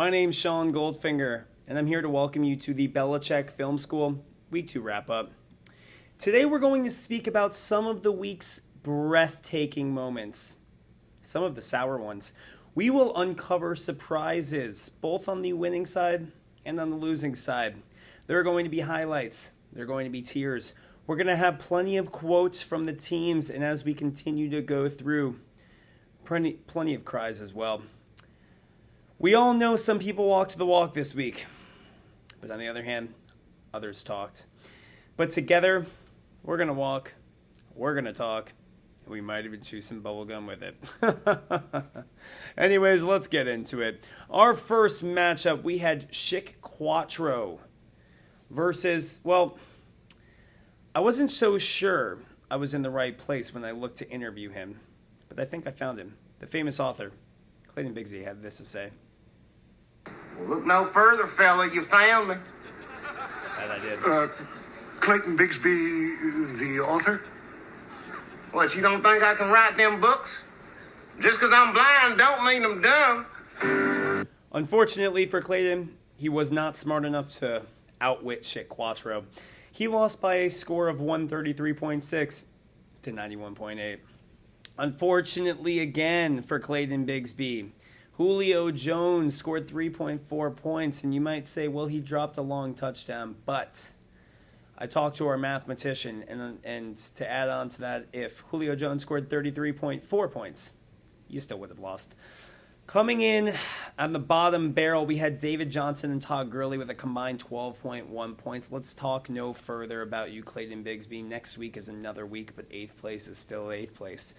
My name's Sean Goldfinger, and I'm here to welcome you to the Belichick Film School Week 2 wrap-up. Today we're going to speak about some of the week's breathtaking moments, some of the sour ones. We will uncover surprises, both on the winning side and on the losing side. There are going to be highlights. There are going to be tears. We're going to have plenty of quotes from the teams, and as we continue to go through, plenty of cries as well. We all know some people walked the walk this week, but on the other hand, others talked. But together, we're going to walk, we're going to talk, and we might even chew some bubble gum with it. Anyways, let's get into it. Our first matchup, we had Schick Quattro versus, well, I wasn't so sure I was in the right place when I looked to interview him, but I think I found him. The famous author, Clayton Bigsby, had this to say. Well, look no further, fella. You found me. That I did. Clayton Bigsby, the author? What, you don't think I can write them books? Just because I'm blind don't mean I'm dumb. Unfortunately for Clayton, he was not smart enough to outwit Schick Quattro. He lost by a score of 133.6 to 91.8. Unfortunately, again, for Clayton Bigsby, Julio Jones scored 3.4 points, and you might say, well, he dropped the long touchdown, but I talked to our mathematician, and to add on to that, if Julio Jones scored 33.4 points, you still would have lost. Coming in on the bottom barrel, we had David Johnson and Todd Gurley with a combined 12.1 points. Let's talk no further about you, Clayton Bigsby. Next week is another week, but 8th place is still 8th place.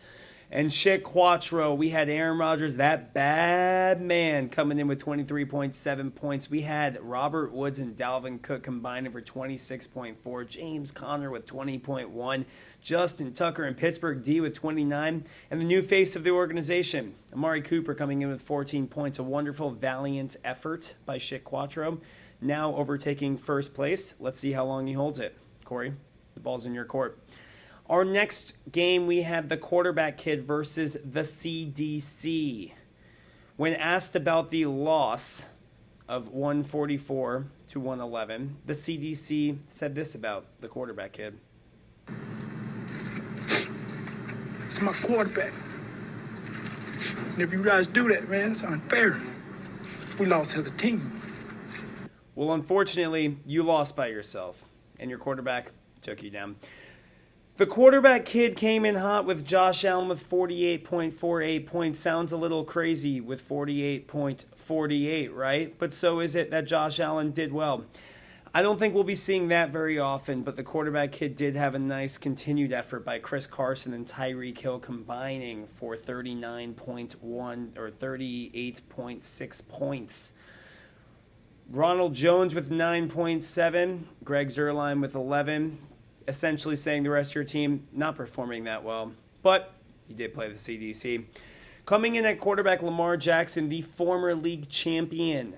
And Schick Quattro, we had Aaron Rodgers, that bad man, coming in with 23.7 points. We had Robert Woods and Dalvin Cook combining for 26.4. James Conner with 20.1. Justin Tucker and Pittsburgh D with 29. And the new face of the organization, Amari Cooper, coming in with 14 points. A wonderful, valiant effort by Schick Quattro. Now overtaking first place. Let's see how long he holds it. Corey, the ball's in your court. Our next game, we had the quarterback kid versus the CDC. When asked about the loss of 144 to 111, the CDC said this about the quarterback kid. It's my quarterback. And if you guys do that, man, it's unfair. We lost as a team. Well, unfortunately, you lost by yourself, and your quarterback took you down. The quarterback kid came in hot with Josh Allen with 48.48 points. Sounds a little crazy with 48.48, right? But so is it that Josh Allen did well. I don't think we'll be seeing that very often, but the quarterback kid did have a nice continued effort by Chris Carson and Tyreek Hill combining for 39.1 or 38.6 points. Ronald Jones with 9.7, Greg Zuerlein with 11. Essentially saying the rest of your team not performing that well. But you did play the CDC. Coming in at quarterback, Lamar Jackson, the former league champion,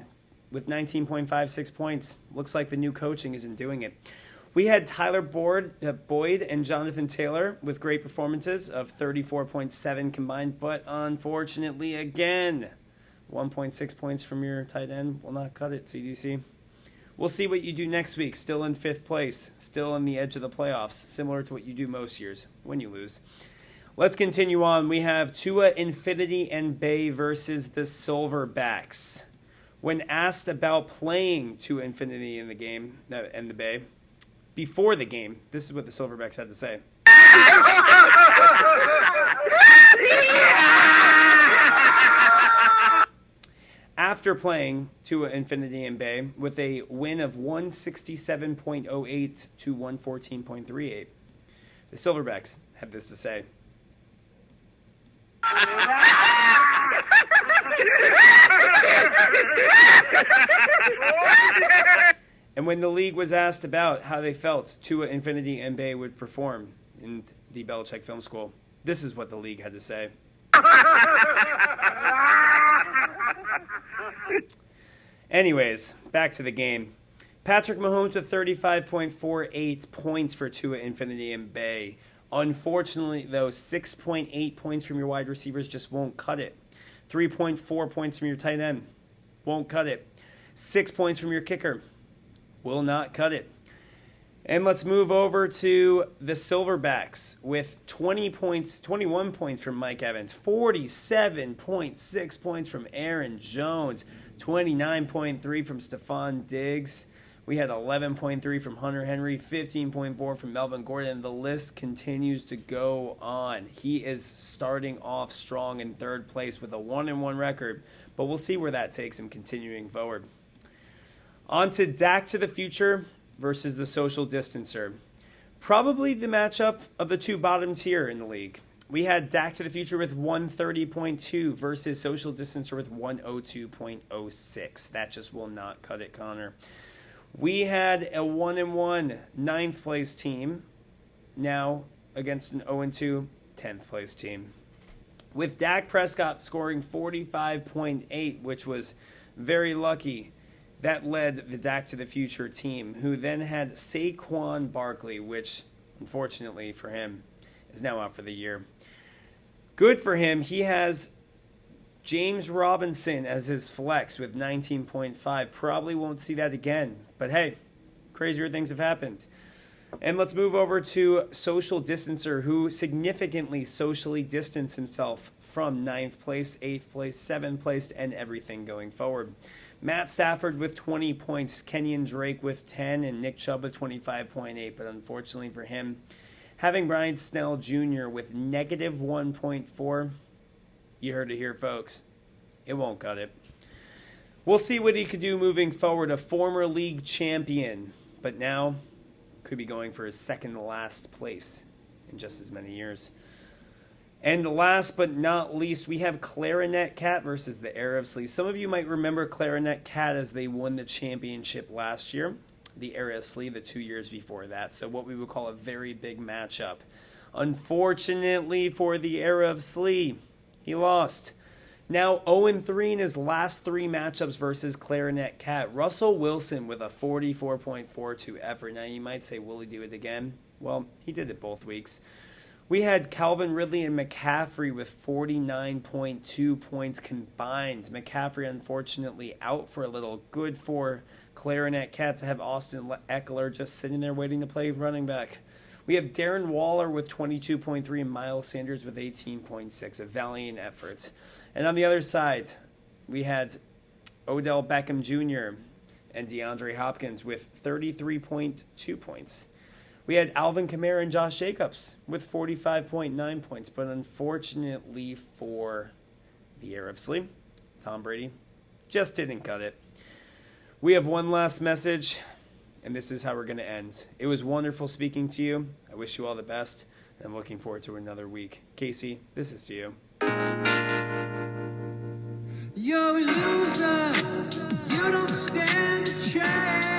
with 19.56 points. Looks like the new coaching isn't doing it. We had Tyler Boyd and Jonathan Taylor with great performances of 34.7 combined. But unfortunately, again, 1.6 points from your tight end will not cut it, CDC. We'll see what you do next week. Still in 5th place. Still on the edge of the playoffs. Similar to what you do most years when you lose. Let's continue on. We have Tua, Infinity, and Bay versus the Silverbacks. When asked about playing Tua, Infinity in the game, and the Bay, before the game, this is what the Silverbacks had to say. After playing Tua, Infinity, and Bay with a win of 167.08 to 114.38, the Silverbacks have this to say. And when the league was asked about how they felt Tua, Infinity, and Bay would perform in the Belichick Film School, this is what the league had to say. Anyways, back to the game. Patrick Mahomes with 35.48 points for Tua, Infinity, and Bay. Unfortunately, though, 6.8 points from your wide receivers just won't cut it. 3.4 points from your tight end Won't cut it. 6 points from your kicker. Will not cut it. And let's move over to the Silverbacks with 21 points from Mike Evans, 47.6 points from Aaron Jones, 29.3 from Stephon Diggs. We had 11.3 from Hunter Henry, 15.4 from Melvin Gordon. The list continues to go on. He is starting off strong in third place with a 1-1 record, but we'll see where that takes him continuing forward. On to Dak to the future versus the social distancer. Probably the matchup of the two bottom tier in the league. We had Dak to the future with 130.2 versus social distancer with 102.06. That just will not cut it, Connor. We had a 1-1 ninth place team now against an 0-2 10th place team. With Dak Prescott scoring 45.8, which was very lucky. That led the Dak to the Future team, who then had Saquon Barkley, which, unfortunately for him, is now out for the year. Good for him. He has James Robinson as his flex with 19.5. Probably won't see that again. But hey, crazier things have happened. And let's move over to Social Distancer, who significantly socially distanced himself from 9th place, 8th place, 7th place, and everything going forward. Matt Stafford with 20 points, Kenyon Drake with 10, and Nick Chubb with 25.8. But unfortunately for him, having Brian Snell Jr. with negative 1.4, you heard it here, folks. It won't cut it. We'll see what he could do moving forward. A former league champion, but now could be going for his second to last place in just as many years. And last but not least, we have Clarinet Cat versus the Era of Sleep. Some of you might remember Clarinet Cat as they won the championship last year. The Era of Sleep the 2 years before that. So what we would call a very big matchup. Unfortunately for the Era of Sleep, he lost. Now 0-3 in his last 3 matchups versus Clarinet Cat. Russell Wilson with a 44.42 effort. Now you might say, will he do it again? Well, he did it both weeks. We had Calvin Ridley and McCaffrey with 49.2 points combined. McCaffrey, unfortunately, out for a little. Good for Clarinet Cat to have Austin Eckler just sitting there waiting to play running back. We have Darren Waller with 22.3 and Miles Sanders with 18.6. A valiant effort. And on the other side, we had Odell Beckham Jr. and DeAndre Hopkins with 33.2 points. We had Alvin Kamara and Josh Jacobs with 45.9 points. But unfortunately for the Era of Sleep, Tom Brady just didn't cut it. We have one last message, and this is how we're going to end. It was wonderful speaking to you. I wish you all the best, and I'm looking forward to another week. Casey, this is to you. You're a loser. You don't stand a chance.